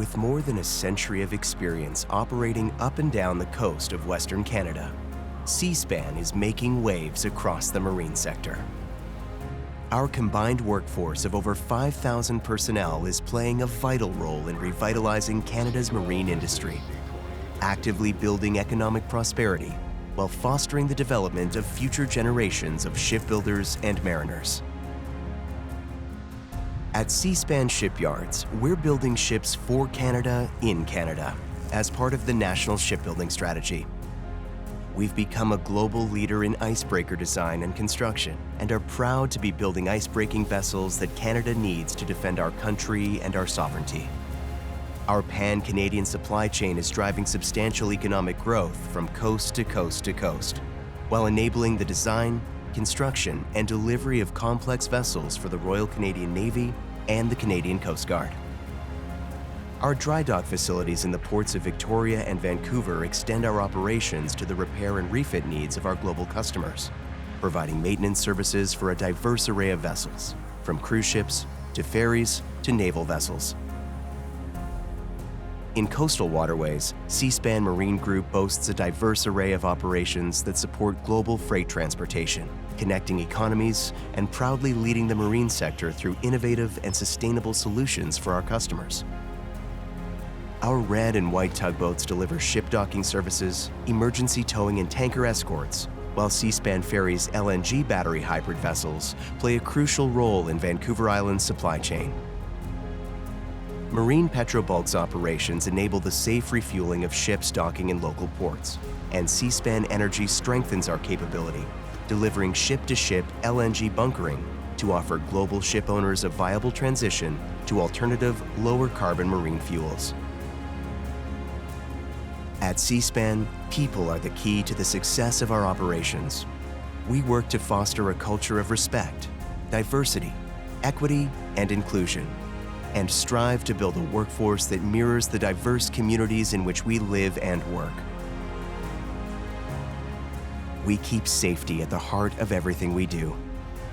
With more than a century of experience operating up and down the coast of Western Canada, Seaspan is making waves across the marine sector. Our combined workforce of over 5,000 personnel is playing a vital role in revitalizing Canada's marine industry, actively building economic prosperity while fostering the development of future generations of shipbuilders and mariners. At Seaspan Shipyards, we're building ships for Canada in Canada as part of the National Shipbuilding Strategy. We've become a global leader in icebreaker design and construction and are proud to be building icebreaking vessels that Canada needs to defend our country and our sovereignty. Our pan-Canadian supply chain is driving substantial economic growth from coast to coast to coast, while enabling the design, construction, and delivery of complex vessels for the Royal Canadian Navy and the Canadian Coast Guard. Our dry dock facilities in the ports of Victoria and Vancouver extend our operations to the repair and refit needs of our global customers, providing maintenance services for a diverse array of vessels, from cruise ships to ferries to naval vessels. In coastal waterways, Seaspan Marine Group boasts a diverse array of operations that support global freight transportation, connecting economies, and proudly leading the marine sector through innovative and sustainable solutions for our customers. Our red and white tugboats deliver ship docking services, emergency towing and tanker escorts, while Seaspan Ferry's LNG battery hybrid vessels play a crucial role in Vancouver Island's supply chain. Marine petrobulks operations enable the safe refueling of ships docking in local ports, and Seaspan Energy strengthens our capability, delivering ship-to-ship LNG bunkering to offer global ship owners a viable transition to alternative, lower-carbon marine fuels. At Seaspan, people are the key to the success of our operations. We work to foster a culture of respect, diversity, equity, and inclusion, and strive to build a workforce that mirrors the diverse communities in which we live and work. We keep safety at the heart of everything we do.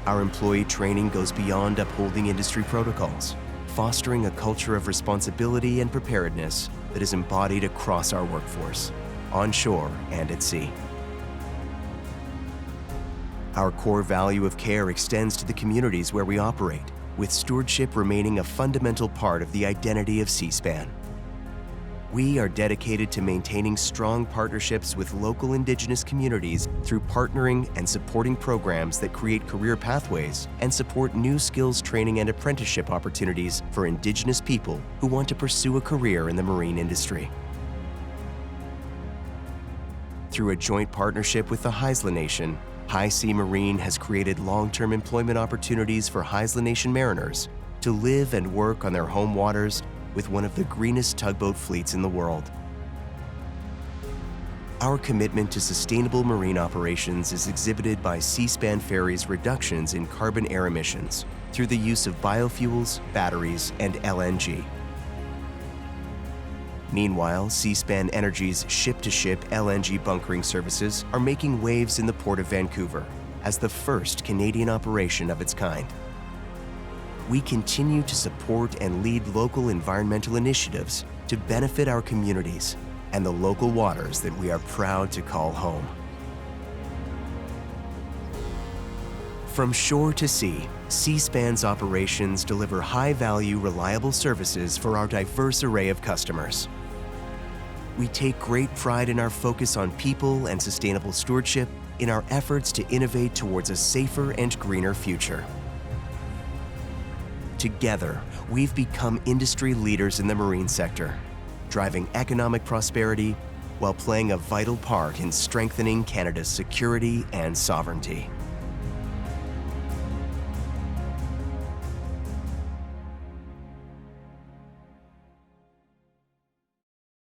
Our employee training goes beyond upholding industry protocols, fostering a culture of responsibility and preparedness that is embodied across our workforce, on shore and at sea. Our core value of care extends to the communities where we operate, with stewardship remaining a fundamental part of the identity of Seaspan. We are dedicated to maintaining strong partnerships with local Indigenous communities through partnering and supporting programs that create career pathways and support new skills training and apprenticeship opportunities for Indigenous people who want to pursue a career in the marine industry. Through a joint partnership with the Haisla Nation, High Sea Marine has created long-term employment opportunities for Haisla Nation mariners to live and work on their home waters with one of the greenest tugboat fleets in the world. Our commitment to sustainable marine operations is exhibited by Seaspan Ferry's reductions in carbon air emissions through the use of biofuels, batteries, and LNG. Meanwhile, Seaspan Energy's ship-to-ship LNG bunkering services are making waves in the Port of Vancouver as the first Canadian operation of its kind. We continue to support and lead local environmental initiatives to benefit our communities and the local waters that we are proud to call home. From shore to sea, Seaspan's operations deliver high-value, reliable services for our diverse array of customers. We take great pride in our focus on people and sustainable stewardship in our efforts to innovate towards a safer and greener future. Together, we've become industry leaders in the marine sector, driving economic prosperity while playing a vital part in strengthening Canada's security and sovereignty.